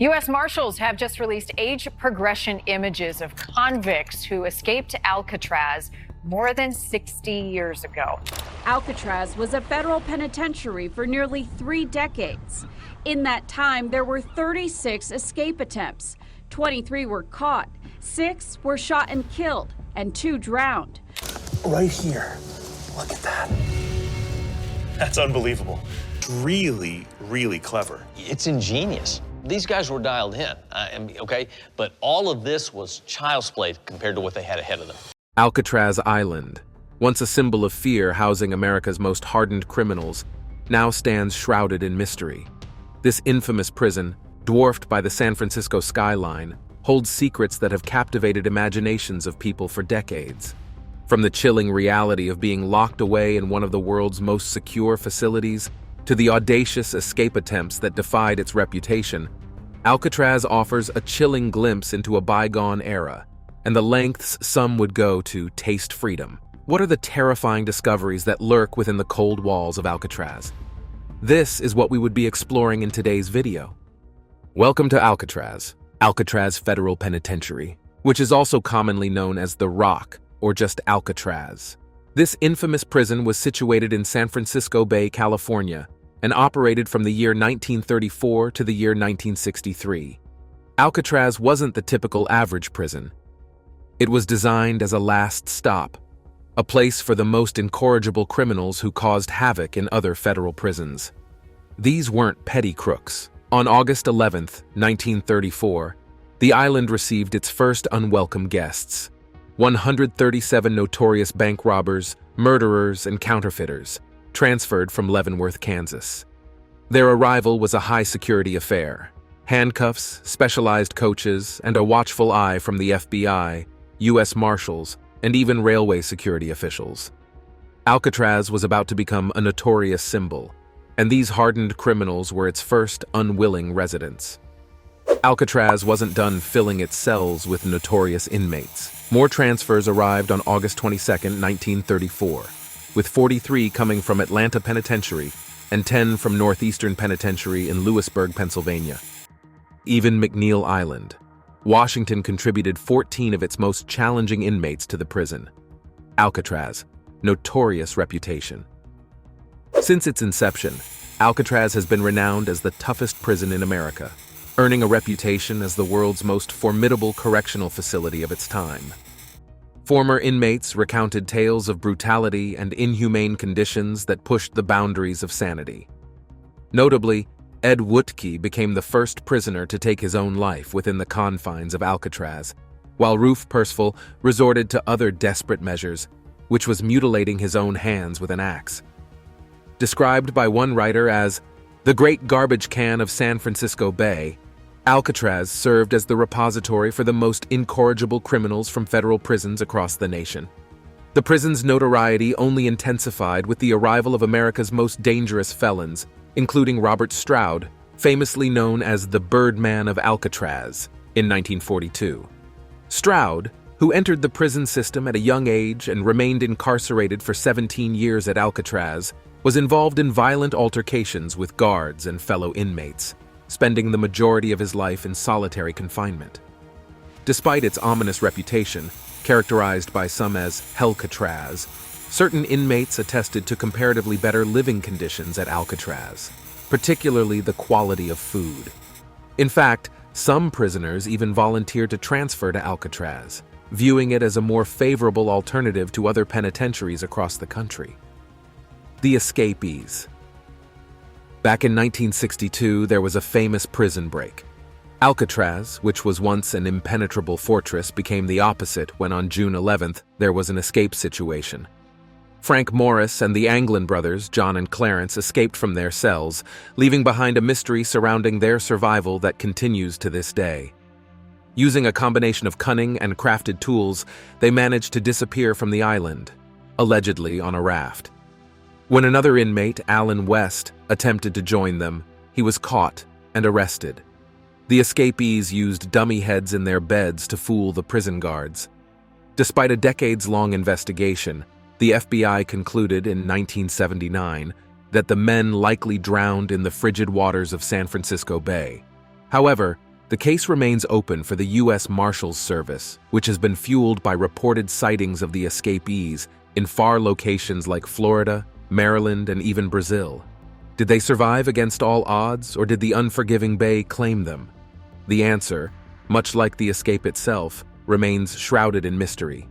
U.S. Marshals have just released age progression images of convicts who escaped Alcatraz more than 60 years ago. Alcatraz was a federal penitentiary for nearly 3 decades. In that time, there were 36 escape attempts. 23 were caught, 6 were shot and killed, and 2 drowned. Right here. Look at that. That's unbelievable. Really, really clever. It's ingenious. These guys were dialed in, okay? But all of this was child's play compared to what they had ahead of them. Alcatraz Island, once a symbol of fear housing America's most hardened criminals, now stands shrouded in mystery. This infamous prison, dwarfed by the San Francisco skyline, holds secrets that have captivated imaginations of people for decades. From the chilling reality of being locked away in one of the world's most secure facilities, to the audacious escape attempts that defied its reputation, Alcatraz offers a chilling glimpse into a bygone era, and the lengths some would go to taste freedom. What are the terrifying discoveries that lurk within the cold walls of Alcatraz? This is what we would be exploring in today's video. Welcome to Alcatraz, Alcatraz Federal Penitentiary, which is also commonly known as the Rock, or just Alcatraz. This infamous prison was situated in San Francisco Bay, California, and operated from the year 1934 to the year 1963. Alcatraz wasn't the typical average prison. It was designed as a last stop, a place for the most incorrigible criminals who caused havoc in other federal prisons. These weren't petty crooks. On August 11, 1934, the island received its first unwelcome guests. 137 notorious bank robbers, murderers, and counterfeiters, transferred from Leavenworth, Kansas. Their arrival was a high-security affair. Handcuffs, specialized coaches, and a watchful eye from the FBI, U.S. Marshals, and even railway security officials. Alcatraz was about to become a notorious symbol, and these hardened criminals were its first unwilling residents. Alcatraz wasn't done filling its cells with notorious inmates. More transfers arrived on August 22, 1934, with 43 coming from Atlanta Penitentiary and 10 from Northeastern Penitentiary in Lewisburg, Pennsylvania. Even McNeil Island, Washington contributed 14 of its most challenging inmates to the prison. Alcatraz, notorious reputation. Since its inception, Alcatraz has been renowned as the toughest prison in America, earning a reputation as the world's most formidable correctional facility of its time. Former inmates recounted tales of brutality and inhumane conditions that pushed the boundaries of sanity. Notably, Ed Woodkey became the first prisoner to take his own life within the confines of Alcatraz, while Rufus Percival resorted to other desperate measures, which was mutilating his own hands with an axe. Described by one writer as the great garbage can of San Francisco Bay, Alcatraz served as the repository for the most incorrigible criminals from federal prisons across the nation. The prison's notoriety only intensified with the arrival of America's most dangerous felons, including Robert Stroud, famously known as the Birdman of Alcatraz, in 1942. Stroud, who entered the prison system at a young age and remained incarcerated for 17 years at Alcatraz, was involved in violent altercations with guards and fellow inmates, spending the majority of his life in solitary confinement. Despite its ominous reputation, characterized by some as Hellcatraz, certain inmates attested to comparatively better living conditions at Alcatraz, particularly the quality of food. In fact, some prisoners even volunteered to transfer to Alcatraz, viewing it as a more favorable alternative to other penitentiaries across the country. The escapees. Back in 1962, there was a famous prison break. Alcatraz, which was once an impenetrable fortress, became the opposite when on June 11th there was an escape situation. Frank Morris and the Anglin brothers, John and Clarence, escaped from their cells, leaving behind a mystery surrounding their survival that continues to this day. Using a combination of cunning and crafted tools, they managed to disappear from the island, allegedly on a raft. When another inmate, Alan West, attempted to join them, he was caught and arrested. The escapees used dummy heads in their beds to fool the prison guards. Despite a decades-long investigation, the FBI concluded in 1979 that the men likely drowned in the frigid waters of San Francisco Bay. However, the case remains open for the U.S. Marshals Service, which has been fueled by reported sightings of the escapees in far locations like Florida, Maryland, and even Brazil. Did they survive against all odds, or did the unforgiving Bay claim them? The answer, much like the escape itself, remains shrouded in mystery.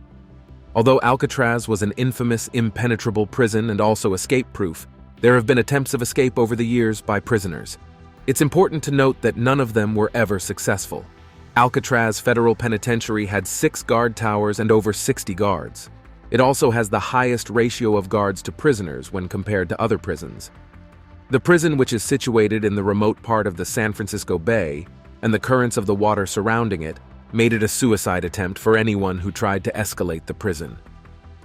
Although Alcatraz was an infamous, impenetrable prison and also escape-proof, there have been attempts of escape over the years by prisoners. It's important to note that none of them were ever successful. Alcatraz Federal Penitentiary had 6 guard towers and over 60 guards. It also has the highest ratio of guards to prisoners when compared to other prisons. The prison, which is situated in the remote part of the San Francisco Bay, and the currents of the water surrounding it, made it a suicide attempt for anyone who tried to escalate the prison.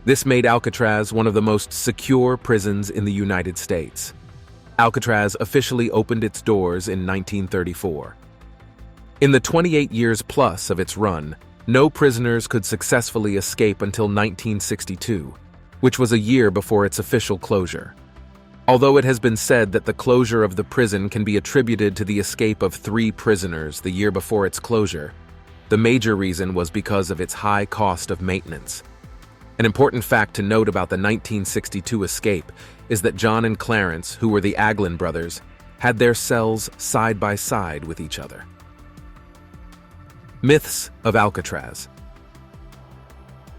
This made Alcatraz one of the most secure prisons in the United States. Alcatraz officially opened its doors in 1934. In the 28 years plus of its run, no prisoners could successfully escape until 1962, which was a year before its official closure. Although it has been said that the closure of the prison can be attributed to the escape of 3 prisoners the year before its closure, the major reason was because of its high cost of maintenance. An important fact to note about the 1962 escape is that John and Clarence, who were the Aglin brothers, had their cells side by side with each other. Myths of Alcatraz.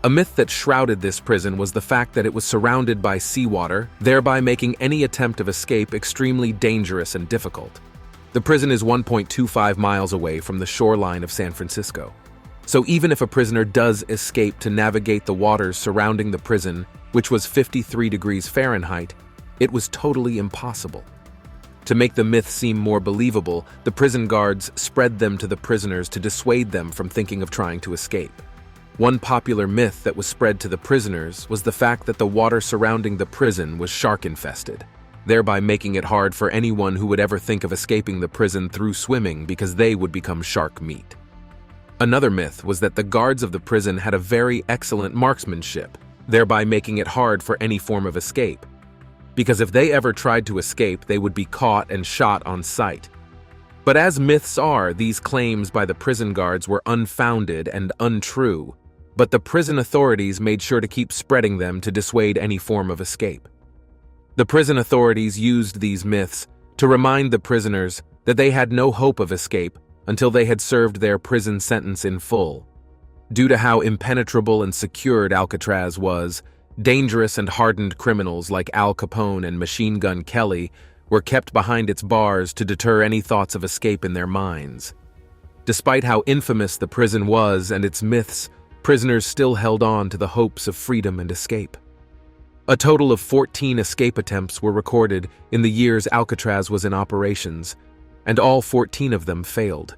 A myth that shrouded this prison was the fact that it was surrounded by seawater, thereby making any attempt of escape extremely dangerous and difficult. The prison is 1.25 miles away from the shoreline of San Francisco. So even if a prisoner does escape to navigate the waters surrounding the prison, which was 53 degrees Fahrenheit, it was totally impossible. To make the myth seem more believable, the prison guards spread them to the prisoners to dissuade them from thinking of trying to escape. One popular myth that was spread to the prisoners was the fact that the water surrounding the prison was shark-infested, thereby making it hard for anyone who would ever think of escaping the prison through swimming because they would become shark meat. Another myth was that the guards of the prison had a very excellent marksmanship, thereby making it hard for any form of escape, because if they ever tried to escape, they would be caught and shot on sight. But as myths are, these claims by the prison guards were unfounded and untrue, but the prison authorities made sure to keep spreading them to dissuade any form of escape. The prison authorities used these myths to remind the prisoners that they had no hope of escape until they had served their prison sentence in full. Due to how impenetrable and secured Alcatraz was, dangerous and hardened criminals like Al Capone and Machine Gun Kelly were kept behind its bars to deter any thoughts of escape in their minds. Despite how infamous the prison was and its myths, prisoners still held on to the hopes of freedom and escape. A total of 14 escape attempts were recorded in the years Alcatraz was in operations, and all 14 of them failed.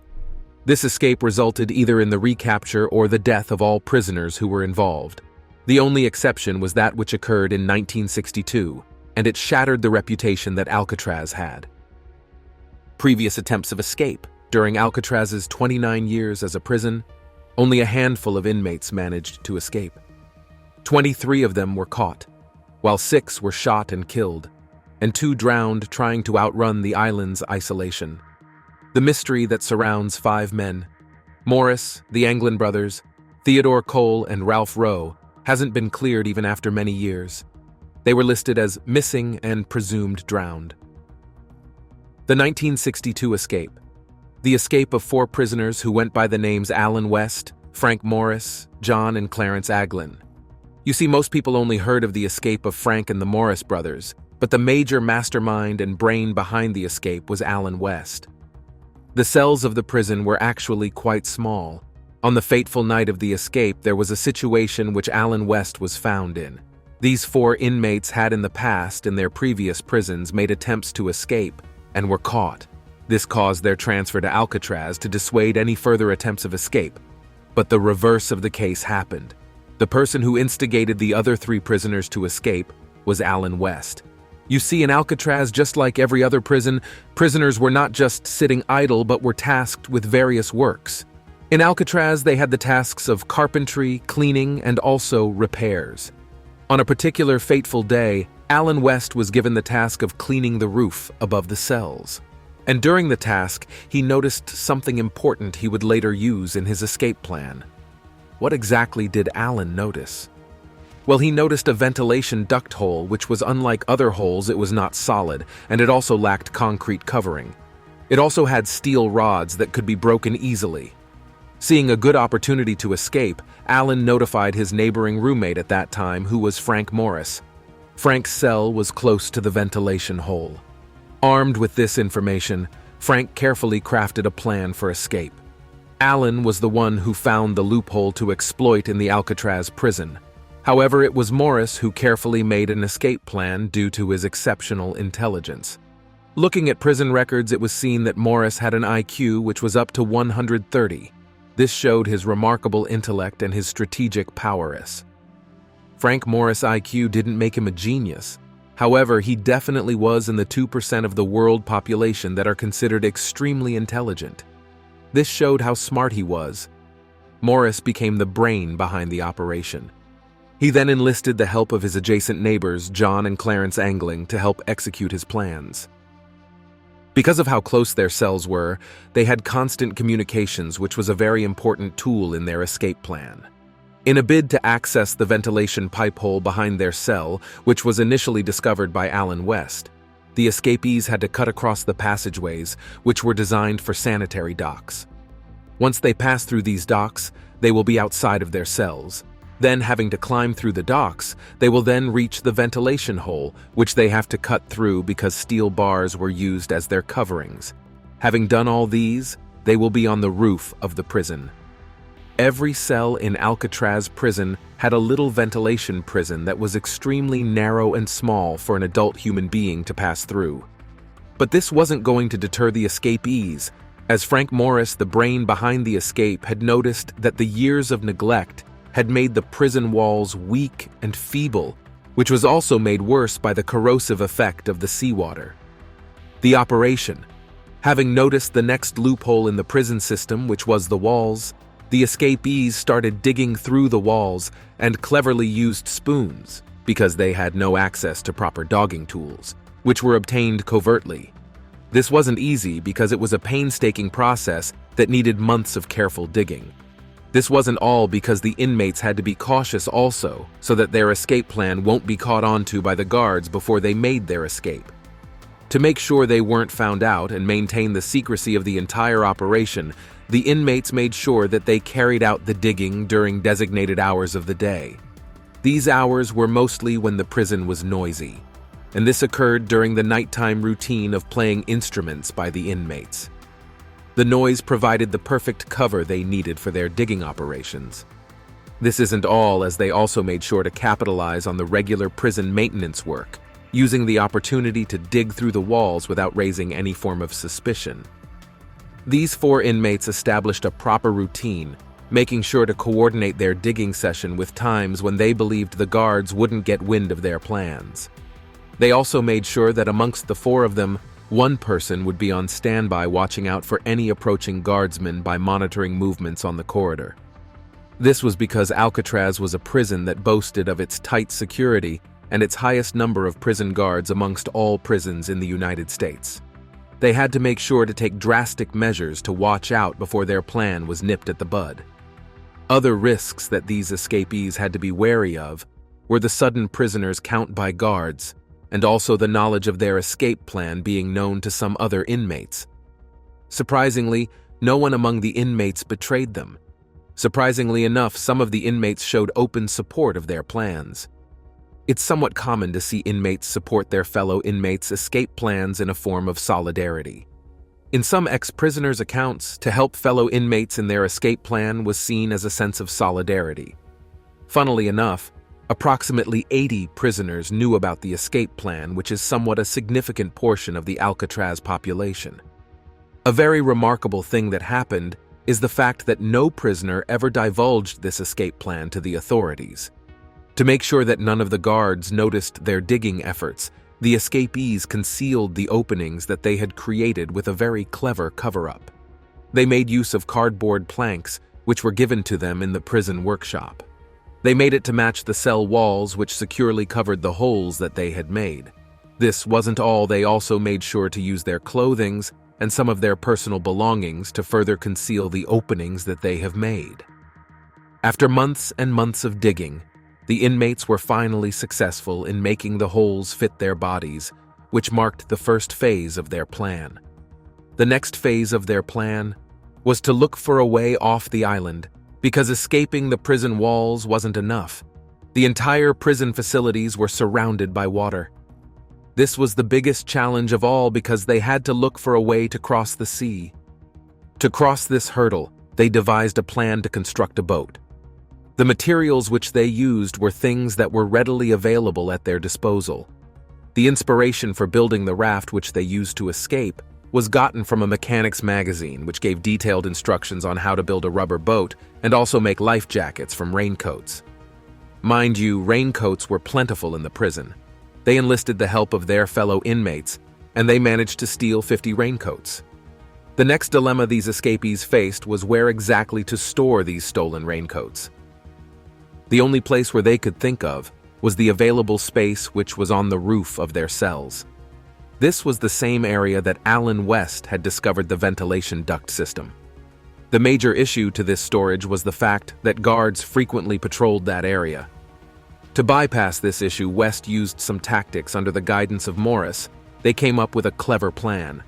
This escape resulted either in the recapture or the death of all prisoners who were involved. The only exception was that which occurred in 1962, and it shattered the reputation that Alcatraz had. Previous attempts of escape. During Alcatraz's 29 years as a prison, only a handful of inmates managed to escape. 23 of them were caught, while 6 were shot and killed, and 2 drowned trying to outrun the island's isolation. The mystery that surrounds 5 men, Morris, the Anglin brothers, Theodore Cole, and Ralph Rowe, hasn't been cleared even after many years. They were listed as missing and presumed drowned. The 1962 escape. The escape of 4 prisoners who went by the names Alan West, Frank Morris, John, and Clarence Aglin. You see, most people only heard of the escape of Frank and the Morris brothers, but the major mastermind and brain behind the escape was Alan West. The cells of the prison were actually quite small. On the fateful night of the escape, there was a situation which Alan West was found in. These 4 inmates had in the past, in their previous prisons, made attempts to escape and were caught. This caused their transfer to Alcatraz to dissuade any further attempts of escape. But the reverse of the case happened. The person who instigated the other 3 prisoners to escape was Alan West. You see, in Alcatraz, just like every other prison, prisoners were not just sitting idle but were tasked with various works. In Alcatraz, they had the tasks of carpentry, cleaning, and also repairs. On a particular fateful day, Alan West was given the task of cleaning the roof above the cells. And during the task, he noticed something important he would later use in his escape plan. What exactly did Alan notice? Well, he noticed a ventilation duct hole which was unlike other holes. It was not solid, and it also lacked concrete covering. It also had steel rods that could be broken easily. Seeing a good opportunity to escape, Alan notified his neighboring roommate at that time, who was Frank Morris. Frank's cell was close to the ventilation hole. Armed with this information, Frank carefully crafted a plan for escape. Alan was the one who found the loophole to exploit in the Alcatraz prison. However, it was Morris who carefully made an escape plan due to his exceptional intelligence. Looking at prison records, it was seen that Morris had an IQ which was up to 130. This showed his remarkable intellect and his strategic prowess. Frank Morris' IQ didn't make him a genius. However, he definitely was in the 2% of the world population that are considered extremely intelligent. This showed how smart he was. Morris became the brain behind the operation. He then enlisted the help of his adjacent neighbors, John and Clarence Angling, to help execute his plans. Because of how close their cells were, they had constant communications, which was a very important tool in their escape plan. In a bid to access the ventilation pipe hole behind their cell, which was initially discovered by Alan West, the escapees had to cut across the passageways, which were designed for sanitary docks. Once they pass through these docks, they will be outside of their cells. Then, having to climb through the docks, they will then reach the ventilation hole, which they have to cut through because steel bars were used as their coverings. Having done all these, they will be on the roof of the prison. Every cell in Alcatraz prison had a little ventilation prison that was extremely narrow and small for an adult human being to pass through. But this wasn't going to deter the escapees, as Frank Morris, the brain behind the escape, had noticed that the years of neglect had made the prison walls weak and feeble, which was also made worse by the corrosive effect of the seawater. The operation. Having noticed the next loophole in the prison system, which was the walls, the escapees started digging through the walls and cleverly used spoons, because they had no access to proper dogging tools, which were obtained covertly. This wasn't easy because it was a painstaking process that needed months of careful digging. This wasn't all because the inmates had to be cautious also, so that their escape plan won't be caught onto by the guards before they made their escape. To make sure they weren't found out and maintain the secrecy of the entire operation, the inmates made sure that they carried out the digging during designated hours of the day. These hours were mostly when the prison was noisy, and this occurred during the nighttime routine of playing instruments by the inmates. The noise provided the perfect cover they needed for their digging operations. This isn't all, as they also made sure to capitalize on the regular prison maintenance work, using the opportunity to dig through the walls without raising any form of suspicion. These 4 inmates established a proper routine, making sure to coordinate their digging session with times when they believed the guards wouldn't get wind of their plans. They also made sure that amongst the 4 of them, one person would be on standby watching out for any approaching guardsmen by monitoring movements on the corridor. This was because Alcatraz was a prison that boasted of its tight security and its highest number of prison guards amongst all prisons in the United States. They had to make sure to take drastic measures to watch out before their plan was nipped at the bud. Other risks that these escapees had to be wary of were the sudden prisoners' count by guards, and also the knowledge of their escape plan being known to some other inmates. Surprisingly, no one among the inmates betrayed them. Surprisingly enough, some of the inmates showed open support of their plans. It's somewhat common to see inmates support their fellow inmates' escape plans in a form of solidarity. In some ex-prisoners' accounts, to help fellow inmates in their escape plan was seen as a sense of solidarity. Funnily enough, approximately 80 prisoners knew about the escape plan, which is somewhat a significant portion of the Alcatraz population. A very remarkable thing that happened is the fact that no prisoner ever divulged this escape plan to the authorities. To make sure that none of the guards noticed their digging efforts, the escapees concealed the openings that they had created with a very clever cover-up. They made use of cardboard planks, which were given to them in the prison workshop. They made it to match the cell walls, which securely covered the holes that they had made. This wasn't all, they also made sure to use their clothings and some of their personal belongings to further conceal the openings that they have made. After months and months of digging, the inmates were finally successful in making the holes fit their bodies, which marked the first phase of their plan. The next phase of their plan was to look for a way off the island, because escaping the prison walls wasn't enough. The entire prison facilities were surrounded by water. This was the biggest challenge of all because they had to look for a way to cross the sea. To cross this hurdle, they devised a plan to construct a boat. The materials which they used were things that were readily available at their disposal. The inspiration for building the raft which they used to escape was gotten from a mechanics magazine which gave detailed instructions on how to build a rubber boat and also make life jackets from raincoats. Mind you, raincoats were plentiful in the prison. They enlisted the help of their fellow inmates, and they managed to steal 50 raincoats. The next dilemma these escapees faced was where exactly to store these stolen raincoats. The only place where they could think of was the available space which was on the roof of their cells. This was the same area that Alan West had discovered the ventilation duct system. The major issue to this storage was the fact that guards frequently patrolled that area. To bypass this issue, West used some tactics under the guidance of Morris. They came up with a clever plan.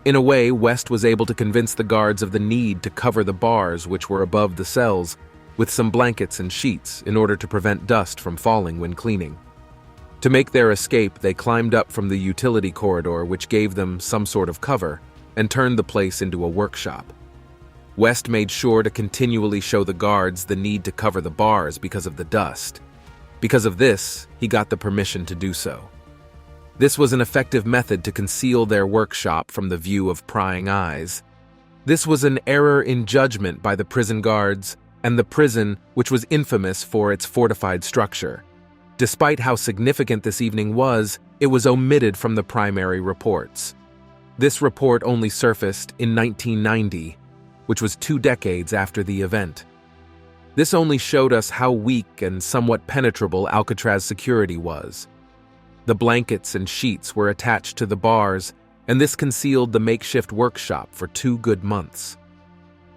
In a way, West was able to convince the guards of the need to cover the bars which were above the cells with some blankets and sheets in order to prevent dust from falling when cleaning. To make their escape, they climbed up from the utility corridor which gave them some sort of cover and turned the place into a workshop. West made sure to continually show the guards the need to cover the bars because of the dust. Because of this, he got the permission to do so. This was an effective method to conceal their workshop from the view of prying eyes. This was an error in judgment by the prison guards and the prison, which was infamous for its fortified structure. Despite how significant this evening was, it was omitted from the primary reports. This report only surfaced in 1990, which was 2 decades after the event. This only showed us how weak and somewhat penetrable Alcatraz security was. The blankets and sheets were attached to the bars, and this concealed the makeshift workshop for 2 good months.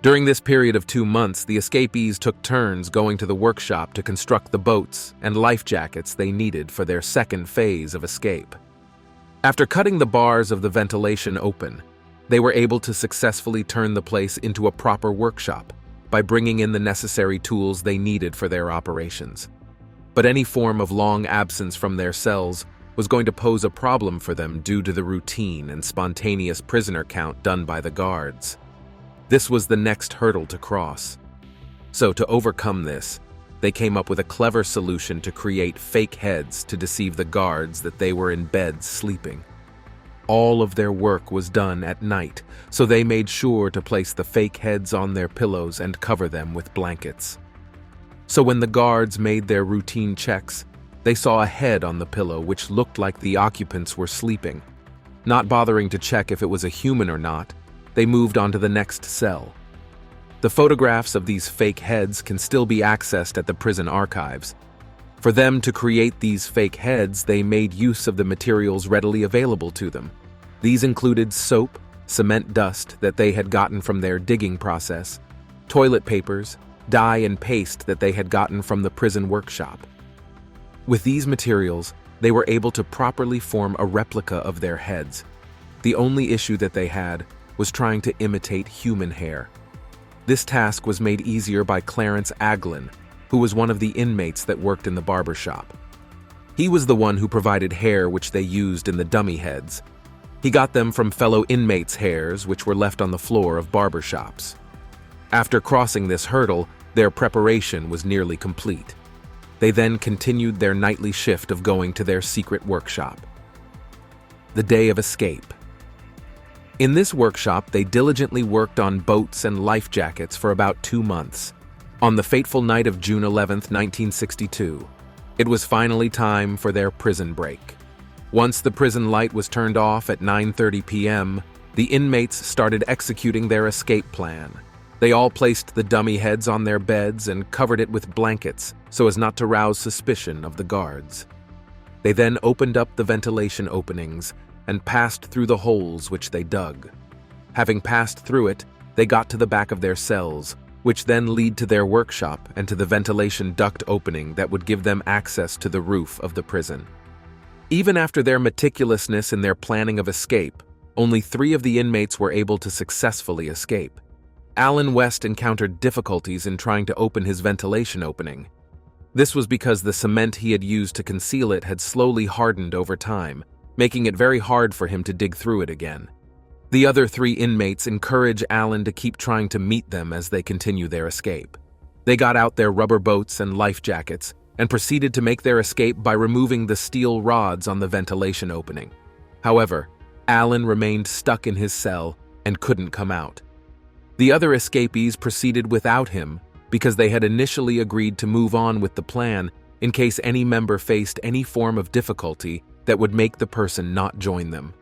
During this period of 2 months, the escapees took turns going to the workshop to construct the boats and life jackets they needed for their second phase of escape. After cutting the bars of the ventilation open, they were able to successfully turn the place into a proper workshop by bringing in the necessary tools they needed for their operations. But any form of long absence from their cells was going to pose a problem for them due to the routine and spontaneous prisoner count done by the guards. This was the next hurdle to cross. So to overcome this, they came up with a clever solution to create fake heads to deceive the guards that they were in beds sleeping. All of their work was done at night, so they made sure to place the fake heads on their pillows and cover them with blankets. So when the guards made their routine checks, they saw a head on the pillow which looked like the occupants were sleeping. Not bothering to check if it was a human or not, they moved on to the next cell. The photographs of these fake heads can still be accessed at the prison archives. For them to create these fake heads, they made use of the materials readily available to them. These included soap, cement dust that they had gotten from their digging process, toilet papers, dye and paste that they had gotten from the prison workshop. With these materials, they were able to properly form a replica of their heads. The only issue that they had was trying to imitate human hair. This task was made easier by Clarence Aglin, who was one of the inmates that worked in the barber shop. He was the one who provided hair which they used in the dummy heads. He got them from fellow inmates' hairs which were left on the floor of barber shops. After crossing this hurdle, their preparation was nearly complete. They then continued their nightly shift of going to their secret workshop. The day of escape. In this workshop, they diligently worked on boats and life jackets for about 2 months. On the fateful night of June 11, 1962, it was finally time for their prison break. Once the prison light was turned off at 9:30 p.m., the inmates started executing their escape plan. They all placed the dummy heads on their beds and covered it with blankets so as not to rouse suspicion of the guards. They then opened up the ventilation openings and passed through the holes which they dug. Having passed through it, they got to the back of their cells, which then lead to their workshop and to the ventilation duct opening that would give them access to the roof of the prison. Even after their meticulousness in their planning of escape, only 3 of the inmates were able to successfully escape. Alan West encountered difficulties in trying to open his ventilation opening. This was because the cement he had used to conceal it had slowly hardened over time, making it very hard for him to dig through it again. The other 3 inmates encourage Alan to keep trying to meet them as they continue their escape. They got out their rubber boats and life jackets and proceeded to make their escape by removing the steel rods on the ventilation opening. However, Alan remained stuck in his cell and couldn't come out. The other escapees proceeded without him because they had initially agreed to move on with the plan in case any member faced any form of difficulty that would make the person not join them.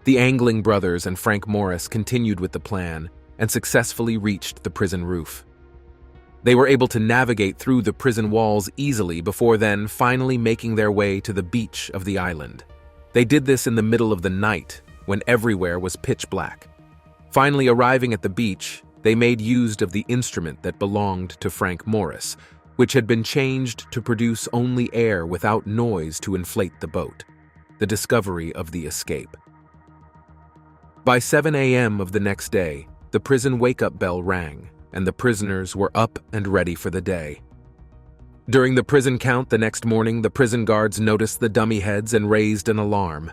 The Angling brothers and Frank Morris continued with the plan and successfully reached the prison roof. They were able to navigate through the prison walls easily before then finally making their way to the beach of the island. They did this in the middle of the night when everywhere was pitch black. Finally arriving at the beach, they made use of the instrument that belonged to Frank Morris, which had been changed to produce only air without noise to inflate the boat. The discovery of the escape. By 7 a.m. of the next day, the prison wake-up bell rang, and the prisoners were up and ready for the day. During the prison count the next morning, the prison guards noticed the dummy heads and raised an alarm.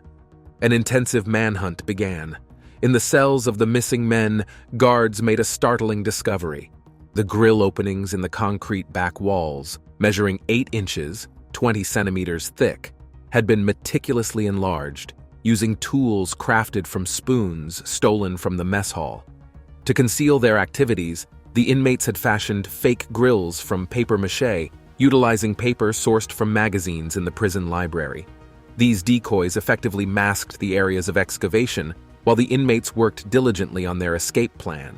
An intensive manhunt began. In the cells of the missing men, guards made a startling discovery. The grill openings in the concrete back walls, measuring 8 inches, 20 centimeters thick, had been meticulously enlarged, using tools crafted from spoons stolen from the mess hall. To conceal their activities, the inmates had fashioned fake grills from papier-mâché, utilizing paper sourced from magazines in the prison library. These decoys effectively masked the areas of excavation, while the inmates worked diligently on their escape plan.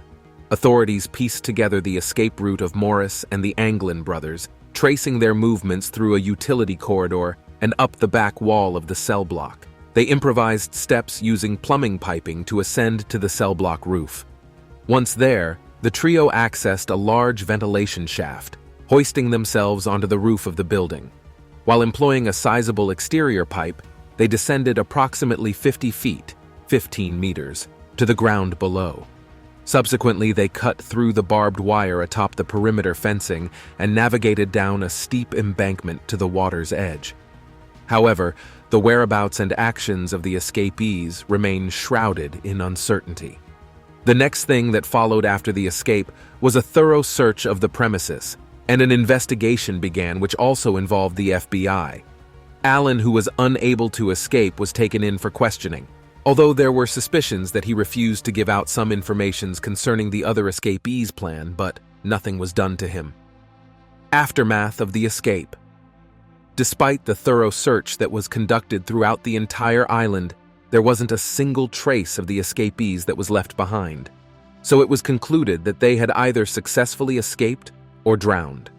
Authorities pieced together the escape route of Morris and the Anglin brothers, tracing their movements through a utility corridor and up the back wall of the cell block. They improvised steps using plumbing piping to ascend to the cell block roof. Once there, the trio accessed a large ventilation shaft, hoisting themselves onto the roof of the building. While employing a sizable exterior pipe, they descended approximately 50 feet, 15 meters, to the ground below. Subsequently, they cut through the barbed wire atop the perimeter fencing and navigated down a steep embankment to the water's edge. However, the whereabouts and actions of the escapees remain shrouded in uncertainty. The next thing that followed after the escape was a thorough search of the premises, and an investigation began which also involved the FBI. Alan, who was unable to escape, was taken in for questioning, although there were suspicions that he refused to give out some information concerning the other escapees' plan, but nothing was done to him. Aftermath of the escape. Despite the thorough search that was conducted throughout the entire island, there wasn't a single trace of the escapees that was left behind. So it was concluded that they had either successfully escaped or drowned.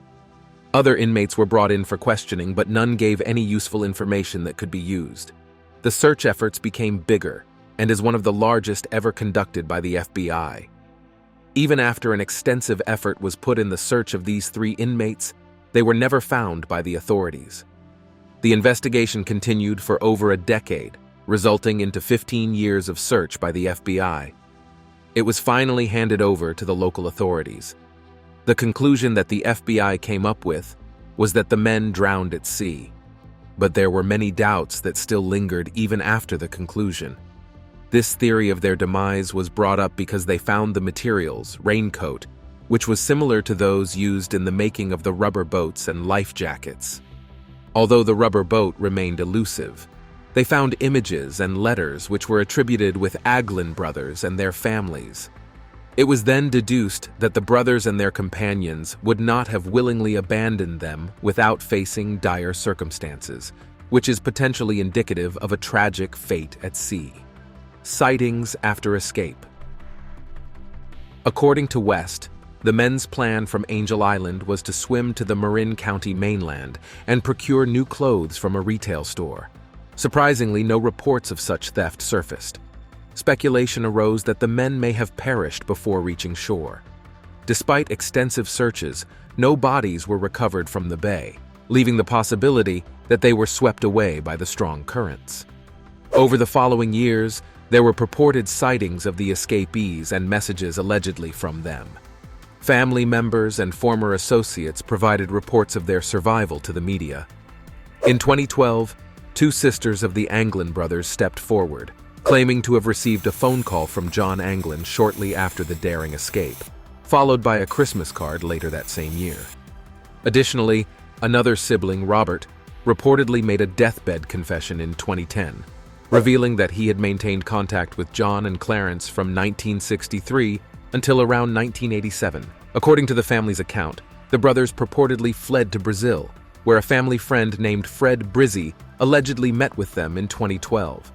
Other inmates were brought in for questioning, but none gave any useful information that could be used. The search efforts became bigger and is one of the largest ever conducted by the FBI. Even after an extensive effort was put in the search of these 3 inmates, they were never found by the authorities. The investigation continued for over a decade, resulting into 15 years of search by the FBI. It was finally handed over to the local authorities. The conclusion that the FBI came up with was that the men drowned at sea, but there were many doubts that still lingered even after the conclusion. This theory of their demise was brought up because they found the materials, raincoat, which was similar to those used in the making of the rubber boats and life jackets. Although the rubber boat remained elusive, they found images and letters which were attributed with Anglin brothers and their families. It was then deduced that the brothers and their companions would not have willingly abandoned them without facing dire circumstances, which is potentially indicative of a tragic fate at sea. Sightings after escape. According to West, the men's plan from Angel Island was to swim to the Marin County mainland and procure new clothes from a retail store. Surprisingly, no reports of such theft surfaced. speculation arose that the men may have perished before reaching shore. Despite extensive searches, no bodies were recovered from the bay, leaving the possibility that they were swept away by the strong currents. Over the following years, there were purported sightings of the escapees and messages allegedly from them. Family members and former associates provided reports of their survival to the media. In 2012, two sisters of the Anglin brothers stepped forward, claiming to have received a phone call from John Anglin shortly after the daring escape, followed by a Christmas card later that same year. Additionally, another sibling, Robert, reportedly made a deathbed confession in 2010, revealing that he had maintained contact with John and Clarence from 1963 until around 1987. According to the family's account, the brothers purportedly fled to Brazil, where a family friend named Fred Brizzi allegedly met with them in 2012.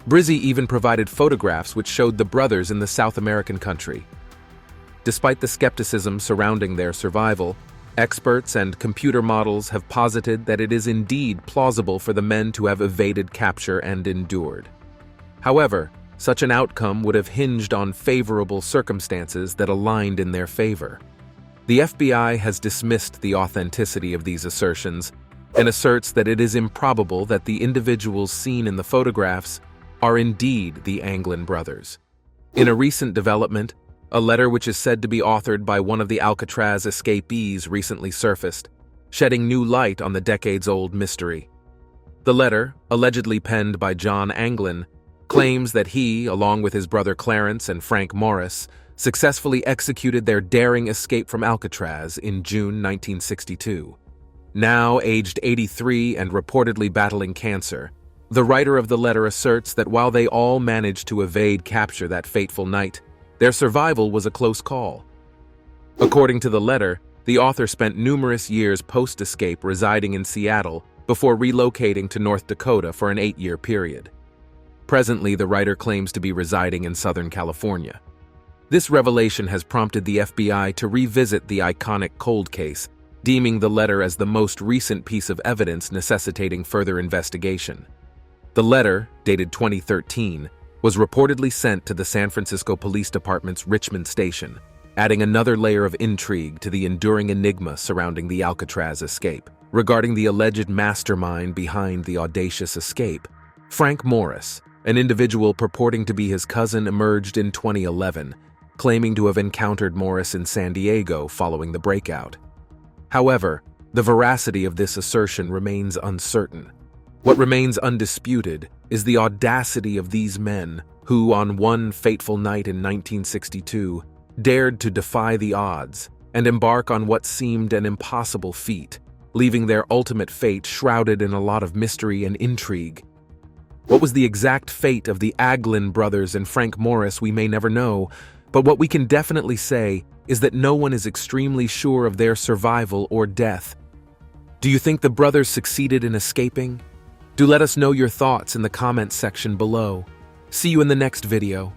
Brizzi even provided photographs which showed the brothers in the South American country. Despite the skepticism surrounding their survival, experts and computer models have posited that it is indeed plausible for the men to have evaded capture and endured. However, such an outcome would have hinged on favorable circumstances that aligned in their favor. The FBI has dismissed the authenticity of these assertions and asserts that it is improbable that the individuals seen in the photographs are indeed the Anglin brothers. In a recent development, a letter which is said to be authored by one of the Alcatraz escapees recently surfaced, shedding new light on the decades-old mystery. The letter, allegedly penned by John Anglin, claims that he, along with his brother Clarence and Frank Morris, successfully executed their daring escape from Alcatraz in June 1962. Now aged 83 and reportedly battling cancer, the writer of the letter asserts that while they all managed to evade capture that fateful night, their survival was a close call. According to the letter, the author spent numerous years post-escape residing in Seattle before relocating to North Dakota for an 8-year period. Presently, the writer claims to be residing in Southern California. This revelation has prompted the FBI to revisit the iconic cold case, deeming the letter as the most recent piece of evidence necessitating further investigation. The letter, dated 2013, was reportedly sent to the San Francisco Police Department's Richmond station, adding another layer of intrigue to the enduring enigma surrounding the Alcatraz escape. Regarding the alleged mastermind behind the audacious escape, Frank Morris, an individual purporting to be his cousin, emerged in 2011, claiming to have encountered Morris in San Diego following the breakout. However, the veracity of this assertion remains uncertain. What remains undisputed is the audacity of these men who, on one fateful night in 1962, dared to defy the odds and embark on what seemed an impossible feat, leaving their ultimate fate shrouded in a lot of mystery and intrigue. What was the exact fate of the Anglin brothers and Frank Morris we may never know, but what we can definitely say is that no one is extremely sure of their survival or death. Do you think the brothers succeeded in escaping? Do let us know your thoughts in the comments section below. See you in the next video.